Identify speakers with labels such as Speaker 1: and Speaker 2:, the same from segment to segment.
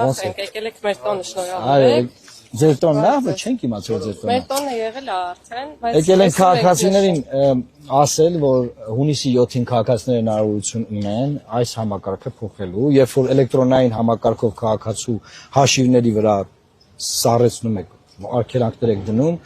Speaker 1: Ոնց է։ Եկել եք մեր տոնը շնորհավորեք։
Speaker 2: Ձեր տոնն է, բայց չենք իմացել ձեր տոնը։
Speaker 1: Մեր տոնը եղել է արդեն, բայց
Speaker 2: եկել են քաղաքացիներին ասել, որ հունիսի 7-ին քաղաքացիները հնարավորություն ունեն այս համակարգը փոխելու, երբ որ էլեկտրոնային համակարգով քաղաքացու հաշիվների վրա սառեցնում եք, արգելանքներ եք դնում,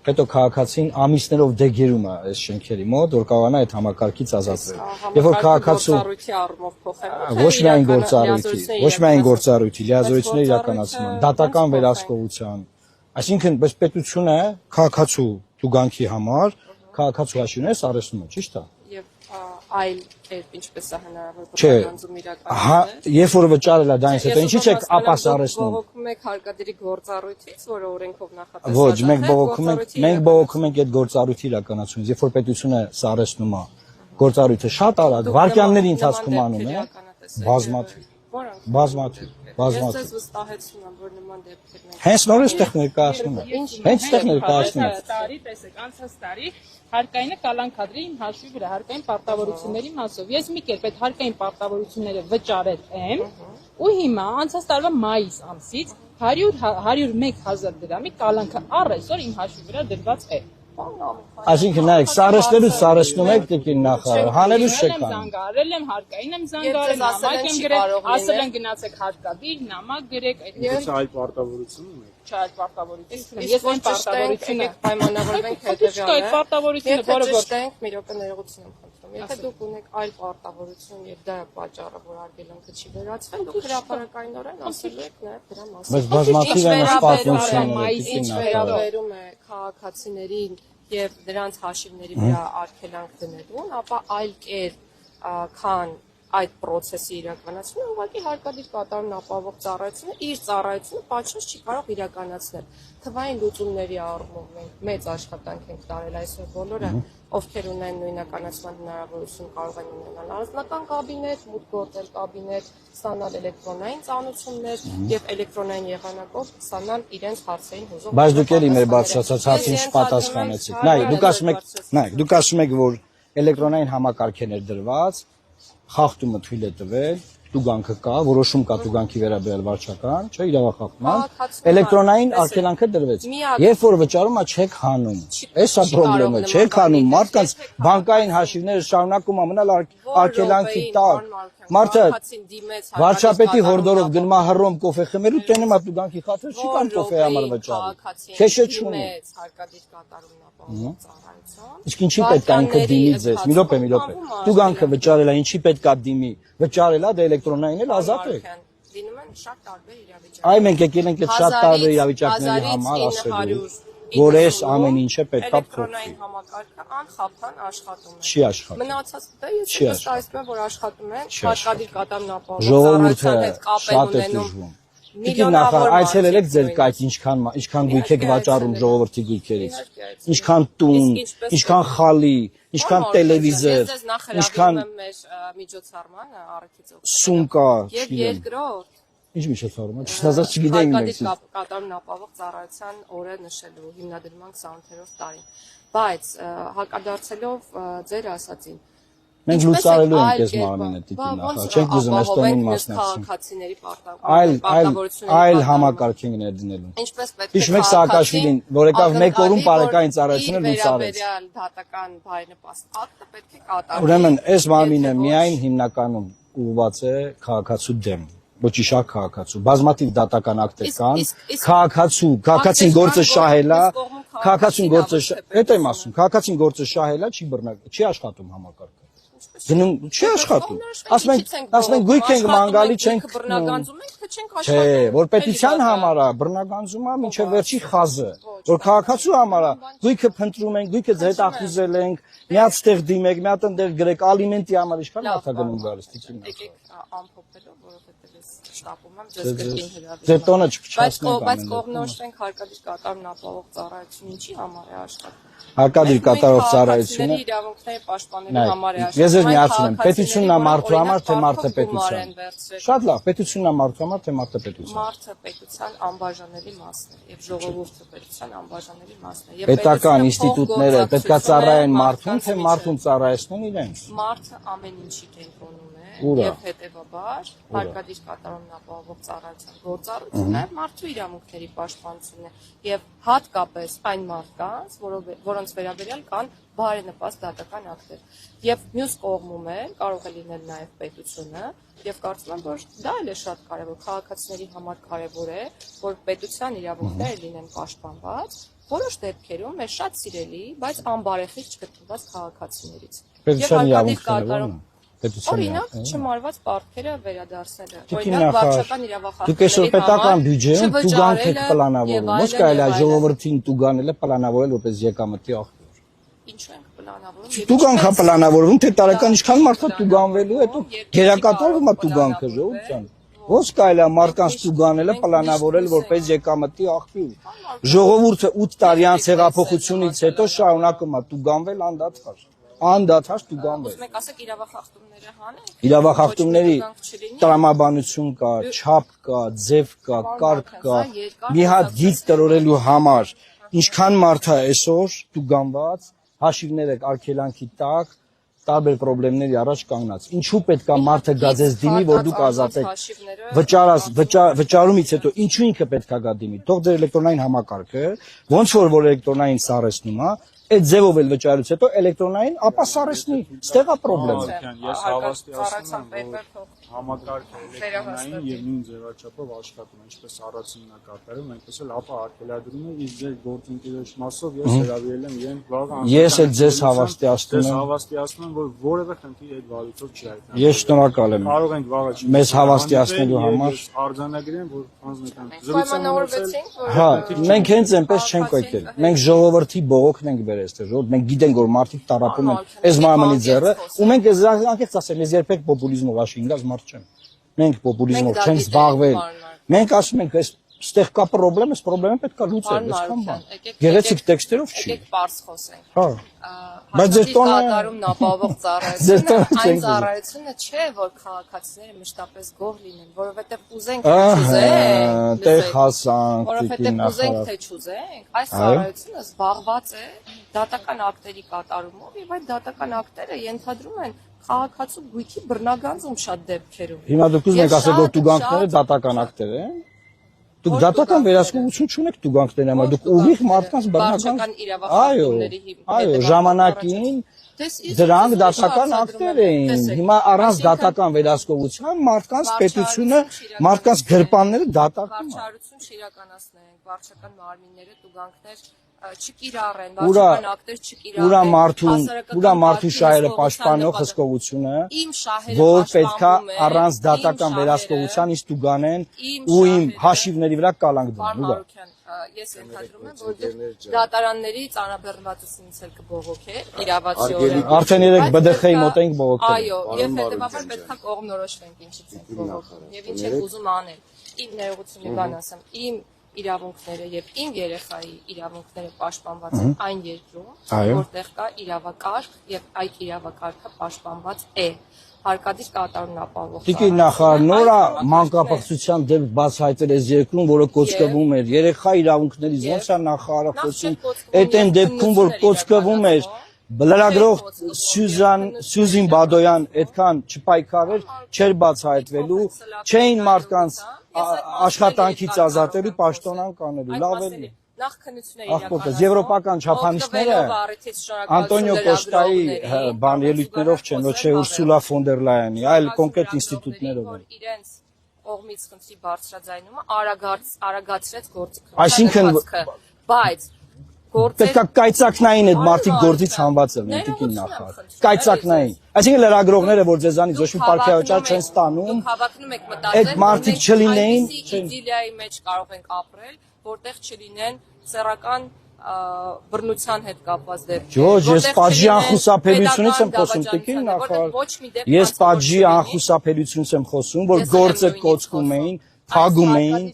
Speaker 2: հետո քաղաքացին ամիսներով դեգերում է այս շենքերի մոտ, որ կարողանա այդ համակարգից ազատվել։ Երբ որ քաղաքացու ոչ միայն գործառույթի, լիազորությունների իրականացման, դատական վերահսկողության, այսինքն բայց պետությունը քաղաքացու ցուցանքի համար քաղաքացու հաշիվները սառեցնում է, ճիշտ է։
Speaker 1: Այլ ինչպես է հնարավոր բնականոն իրականացնել։
Speaker 2: Երբ որ վճարել է դրանից հետո ինչի՞ չեք ապա սառեցնում։
Speaker 1: Բողոքում եք հարկադիրի գործառույթից, որը օրենքով նախատեսված է։
Speaker 2: Ոչ, մենք բողոքում ենք այդ գործառույթի իրականացումից, երբ որ պետությունը սառեցնում է գործառույթը շատ արագ, վայրկյանների ընթացքում անում է, բազմաթիվ։
Speaker 1: Ես ձեզ վստահեցնում եմ, որ նման դեպքեր
Speaker 2: հենց նորից տեխնիկայացնում է։ Հենց տեխնիկայացնում է։
Speaker 3: Տարի, տեսեք, անցած տարի հարկայինը կալանքադրի իմ հաշվի վրա հարկային պարտավորությունների մասով։ Ես մի կերպ այդ հարկային պարտավորությունները վճարել եմ ու հիմա անցած տարվա մայիս ամսից 101,000 դրամի կալանքը առ այսօր իմ հաշվի վրա դրված է։
Speaker 2: Այսինքն նայեք, սառեցնելուց սառեցնում եք տիկին նախարար, հանելուց չեք անում։
Speaker 3: Զանգարել եմ, հարկային եմ զանգարել, նամակ եմ գրել, ասել են գնացեք հարկադիր, նամակ գրեք,
Speaker 4: այդ այլ պարտավորություն ունեք։
Speaker 3: Չէ, այլ պարտավորություն չունեմ։ Ես այն պարտավորությունը
Speaker 1: պայմանավորվենք հետևյալը։
Speaker 3: Այդ պարտավորությունը որը
Speaker 1: ճշտենք, մի րոպե ներողություն եմ խնդրում։ Եթե դուք ունեք այլ պարտավորություն եւ դա պատճառը, որ արգելանքը չի վերացվել, դուք հրապարակայինորեն ասելու եք նաեւ դրա մասին։
Speaker 2: Բայց բազմաթիվ են սպասությունները,
Speaker 1: ինչ վերաբերում է քաղաքացիներին եւ նրանց հաշիվների վրա արգելանք դնելուն, ապա այլ կերպ քան այդ process-ի իրականացումը ուղղակի հարկադիր կատարումն ապահովող ծառայությունը իր ծառայությունը պատշաճ չի կարող իրականացնել։ Թվային լուծումների առումով մենք մեծ աշխատանք ենք տարել այսօր բոլորը, ովքեր ունեն նույնականացման հնարավորություն կարող են ունենալ անձնական կաբինետ, մուտք գործել կաբինետ, ստանալ էլեկտրոնային ծանուցումներ եւ էլեկտրոնային եղանակով ստանալ իրենց հարցերին հուզող։
Speaker 2: Բայց դուք էլի մեր բարձրացած հարցին չպատասխանեցիք։ Նայեք, դուք ասում եք, որ էլեկտրոնային համակարգ է ներդրված, խախտումը թույլ է տվել, տուգանքը կա, որոշում կա տուգանքի վերաբերյալ վարչական, չէ, իրավախախտման, էլեկտրոնային արգելանքը դրվեց։ Երբ որ վճարումը չեք հանում, էսա խնդրումը, չեք հանում, մարդկանց բանկային հաշիվները շարունակում է մնալ արգելանքի տակ։ Մարդը վարչապետի հորդորով գնում է հռոմ կոֆե խմելու, տենում է տուգանքի խաթր, չի կան կոֆեի համար վճարի։ Քեշը չունի։ Իսկ ինչի պետք է ինքը դիմի ձեզ։ Մի րոպե։ Տուգանքը վճարել է, ինչի պետք է դիմի։ Վճարել է, դե էլեկտրոնային էլ ազատ է։
Speaker 1: Դինում են շատ տարբեր իրավիճակներ։
Speaker 2: Այ մենք եկել ենք այդ շատ տարբեր իրավիճակների համար ասելու, որ այս ամեն ինչը պետք է փոխվի։
Speaker 1: Էլեկտրոնային համակարգը անխափան աշխատում է։
Speaker 2: Չի աշխատում։
Speaker 1: Մնացած դա ես վստահեցնում եմ, որ աշխատում են, հարկադիր կատարումն ապահովող
Speaker 2: ժողովուրդը շատ է դժվում։ Դուք նախար այցելել եք ձեր կայք ինչքան գույք եք վաճառում ժողովրդի գույքերից, ինչքան տուն, ինչքան խալի, ինչքան տելևիզոր, ինչքան
Speaker 1: միջոցառմանը առաքիցով
Speaker 2: սումկա,
Speaker 1: եւ երկրորդ
Speaker 2: ինչ միջոցառում, չնայած չգիտեի մենք։
Speaker 1: Կատարումն ապահովող ծառայության օրը նշելու հիմնադրման 28-րդ տարին, բայց հակադարձելով ձեր ասածին
Speaker 2: մենք լուծարելու ենք այս մարմինը տիկին նախար, չենք ուզում այս տոնին մասնակցել։ Այլ համակարգին ներդնելու։
Speaker 1: Ինչպես պետք է
Speaker 2: Հիշում եք Սաակաշվիլին, որ եկավ մեկ օրում բարեկային ծառայությունը լուծարեց։
Speaker 1: Դատական բայնպաստ ակտը պետք է կատարվի։
Speaker 2: Ուրեմն այս մարմինը միայն հիմնականում ուղղված է քաղաքացու դեմ, ոչ իշակ քաղաքացու։ Բազմաթիվ դատական ակտեր կան, քաղաքացին գործը շահելա, քաղաքացին գործը, այդ եմ ասում, քաղաքացին գործը շահելա, չի աշխատում համակարգը։ Գնում չի աշխատում։ Ասում ենք գույք ենք մանգալի չենք
Speaker 1: բռնագանձում ենք, թե չենք աշխատում։
Speaker 2: Չէ, որ պետության համար է, բռնագանձումը մինչև վերջի խազը, որ քաղաքացու համար է, գույքը փնտրում ենք, գույքը հետախուզել ենք, միած տեղ դիմեք, մի հատ այնտեղ գրեք, ալիմենտի համար ինչքան մարդա գնում գալիս տիկին։
Speaker 1: Եկեք ամփոփելով, որովհետև ես շտապում եմ ձեզ կրկին հրավիրել։
Speaker 2: Ձեր տոնը չփչացնենք։
Speaker 1: Բայց կողմնորոշվենք հարկադիր կատարումն ապահովող ծառայությունը ինչի համար է աշխատում։
Speaker 2: Հարկադիր կատարող ծառայությունը
Speaker 1: իրավունքների պաշտպանելու համար է աշխատում։
Speaker 2: Ես ձեզ միացնում եմ, պետությունն է մարդու համար, թե մարդը պետության։ Շատ լավ, պետությունն է մարդու համար, թե մարդը պետության։
Speaker 1: Մարդը պետության անբաժանելի մասն է եւ ժողովուրդը պետության անբաժանելի մասն է։
Speaker 2: Պետական ինստիտուտները պետքա ծառայեն մարդուն, թե մարդուն ծառայեցնեն իրենց։
Speaker 1: Մարդը ամեն ինչի կենտրոնում է
Speaker 2: Ուրա։
Speaker 1: եւ հետեւաբար հարկադիր կատարումն ապահովող ծառայության գործառույթը նաեւ մարդու իրավունքների պաշտպանությունն է եւ հատկապես այն մարդկանց, որոնց վերաբերյալ կան բարենպաստ դատական ակտեր։ Եվ մյուս կողմում է կարող է լինել նաեւ պետությունը եւ կարծում եմ, որ դա էլ է շատ կարեւոր, քաղաքացիների համար կարեւոր է, որ պետության իրավունքները լինեն պաշտպանված, որոշ դեպքերում մեր շատ սիրելի, բայց անբարեխիղճ գտնված քաղաքացիներից։
Speaker 2: Պետության իրավունքները
Speaker 1: Օրինակ, չմարված պարտքերը վերադարձնելը։
Speaker 2: Օրինակ,
Speaker 1: վարչական իրավախախտումների
Speaker 2: դուք այսօր պետական բյուջեում տուգանք եք պլանավորում, ոչ կարելի է ժողովրդին տուգանել պլանավորել որպես եկամտի աղբյուր։
Speaker 1: Ինչու ենք պլանավորում։
Speaker 2: Տուգանք է պլանավորվում, թե տարեկան ինչքան մարդ է տուգանվելու, հետո գերակատարվում է տուգանքը ժողովրդյան։ Ոչ կարելի է մարդկանց տուգանելը պլանավորել որպես եկամտի աղբյուր։ Ժողովուրդը 8 տարի անց հեղափոխությունից հետո շարունակում է տուգանվել անդադար տուգանվել։
Speaker 1: Ուզում եք ասեք իրավախախտումները հանենք։
Speaker 2: Իրավախախտումների տրամաբանություն կա, չափ կա, ձև կա, կարգ կա։ Մի հատ գիծ տրորելու համար ինչքան մարդ է այսօր տուգանված, հաշիվները արգելանքի տակ, տարբեր խնդիրների առաջ կանգնած։ Ինչու պետք է մարդը գազես դիմի, որ դուք ազատեք։ Վճարումից հետո ինչու ինքը պետք է գա դիմի։ Թող դեր էլեկտրոնային համակարգը, ոնց որ էլեկտրոնային սարեցնում է, այդ ձևով էլ վճարից հետո էլեկտրոնային, ապա սարեցնի, ստեղ է խնդրը։
Speaker 4: Ես հավաստիացնում եմ, որ համակարգը էլեկտրոնային եւ նույն ձևաչափով աշխատում է, ինչպես առաջինն է կատարում, այնպես էլ ապա արգելադրում է, իսկ ձեր գործընկերոջ մասով ես հրավիրել եմ իրեն վաղ
Speaker 2: Ես էլ ձեզ հավաստիացնում
Speaker 4: եմ, որ որևէ խնդիր այդ վարույթով չի հայտնի։
Speaker 2: Ես շնորհակալ եմ։
Speaker 4: Կարող ենք վաղը
Speaker 2: Մեզ հավաստիացնելու համար
Speaker 4: արձանագրեմ, որ անձնական
Speaker 1: Պայմանավորվեցինք, որ
Speaker 2: Հա, մենք հենց այնպես չենք եկել։ Մենք ժողովրդի բողոքն ենք բերել այստեղ, ժողովուրդ մենք գիտենք որ մարդիկ տարապում են այս մարմնի ձեռը, ու մենք այս անկեղծ ասեմ, ես երբեք պոպուլիզմով աշինգած մարդ չեմ։ Մենք պոպուլիզմով չենք զբաղվել։ Մենք ասում ենք այս ստեղ կա խնդրեմ, այս խնդրեմը պետք է լուծել, այսքան բան։ Գեղեցիկ տեքստերով չի։
Speaker 1: եկեք պարզ խոսենք։
Speaker 2: Հա։ Բայց ձեր տոնը
Speaker 1: կատարումն ապահովող ծառայությունը, այն ծառայությունը չէ, որ քաղաքացիները մշտապես գող լինեն, որովհետև ուզենք թե չուզենք,
Speaker 2: տեղ հասանք,
Speaker 1: որովհետև ուզենք թե չուզենք, այս ծառայությունը զբաղված է դատական ակտերի կատարումով եւ այդ դատական ակտերը ենթադրում են քաղաքացու գույքի բռնագանձում շատ դեպքերում։
Speaker 2: Հիմա դուք ուզում եք ասել որ տուգանքները դատական ակտեր են։ Դուք դատական վերահսկողություն չունեք տուգանքների համար, դուք ուղիղ մարդկանց բռնական այո, ժամանակին դրանք դատական ակտեր էին։ Հիմա առանց դատական վերահսկողության մարդկանց պետությունը, մարդկանց գրպանները դատարկում են։
Speaker 1: Վարչարություն չիրականացնենք, վարչական մարմինները տուգանքներ չկիրառեն, վարչական ակտեր չկիրառեն։
Speaker 2: Ուրա մարդու շահերը պաշտպանող հսկողությունը, որ պետքա առանց դատական վերահսկողության ինձ տուգանեն ու իմ հաշիվների վրա կալանք դնեն, ուրա։
Speaker 1: Ես ենթադրում եմ, որ դուք դատարանների ծանրաբեռնվածությունից էլ կբողոքեք իրավացիորեն։
Speaker 2: Արդեն երեք ԲԴԽ-ի մոտ ենք բողոքել։
Speaker 1: Այո, եւ հետեւաբար պետք է կողմնորոշվենք ինչից ենք բողոքում եւ ինչ ենք ուզում անել։ Իմ ներողությունը բան ասեմ, իմ իրավունքները եւ իմ երեխայի իրավունքները պաշտպանված են այն երկրում, որտեղ կա իրավակարգ եւ այդ իրավակարգը պաշտպանված է։ Հարկադիր կատարումն ապահովող։
Speaker 2: Տիկին նախարար նորա մանկապարտության դեպք բացահայտել այս երկրում, որը կոչկվում էր երեխա իրավունքներից, ոնց է նախարարը խոսում, այդ այն դեպքում որ կոչկվում էր լրագրող Սյուզին Բադոյան այդքան չպայքարեր, չէր բացահայտվելու, չէին մարդկանց աշխատանքից ազատելու, պաշտոնան կանելու, լավ էլի։
Speaker 1: Նախ քննությունների
Speaker 2: իրականացնող եվրոպական չափանիշները Անտոնիո Կոստայի բան ելույթներով չեն, ոչ թե Ուրսուլա ֆոն դեր Լայանի, այլ կոնկրետ ինստիտուտներով են։
Speaker 1: Իրենց կողմից խնդրի բարձրաձայնումը արագացրեց գործիքը։
Speaker 2: Այսինքն
Speaker 1: բայց
Speaker 2: պետք է կայծակնային այդ մարդիկ գործից հանված են, տիկին նախարար։ Կայծակնային։ Այսինքն լրագրողները, որ ձեզանից ոչ մի պարգևաճար չեն ստանում,
Speaker 1: հավակնում եք մտածել,
Speaker 2: այդ մարդիկ չլինեին,
Speaker 1: իդիլիայի մեջ կարող ենք ապրել, որտեղ չլինեն սեռական բռնության հետ կապված դեպքեր։
Speaker 2: Ոչ, ես պատժի անխուսափելիությունից եմ խոսում, տիկին նախարար։ Ես պատժի անխուսափելիությունից եմ խոսում, որ գործը կոծկում էին, թագում էին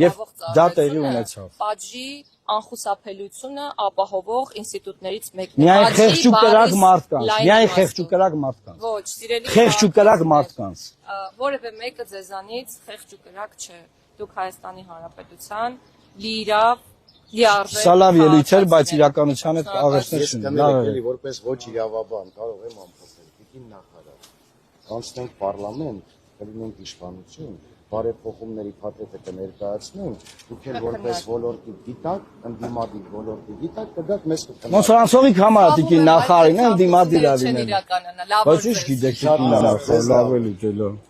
Speaker 2: եւ դա տեղի ունեցավ։
Speaker 1: Պատժի անխուսափելիությունը ապահովող ինստիտուտներից մեկն է։
Speaker 2: Միայն խեղճ ու կրակ մարդկանց, միայն խեղճ ու կրակ մարդկանց։
Speaker 1: Ոչ, սիրելի
Speaker 2: խեղճ ու կրակ մարդկանց։
Speaker 1: Որևէ մեկը ձեզանից խեղճ ու կրակ չէ։ Դուք Հայաստանի Հանրապետության լիիրավ լիարժեք։
Speaker 2: Սա լավ ելույթ էր, բայց իրականության հետ աղերսներ չունի։
Speaker 5: Լավ է։ Որպես ոչ իրավաբան կարող եմ ամփոփել։ Տիկին նախարար, կանցնենք պարլամենտ, կլինենք իշխանություն, բարեփոխումների փաթեթը կներկայացնենք, դուք էլ որպես ոլորտի գիտակ, ընդդիմադիր ոլորտի գիտակ կգաք մեզ կքննեք։
Speaker 2: Ոնց որ անցողի կամարատիկի նախարարին են դիմադիր ավինել։
Speaker 1: իրականանա, լավ
Speaker 2: Բայց ի՞նչ գիտեք, լավ էլի դե լավ։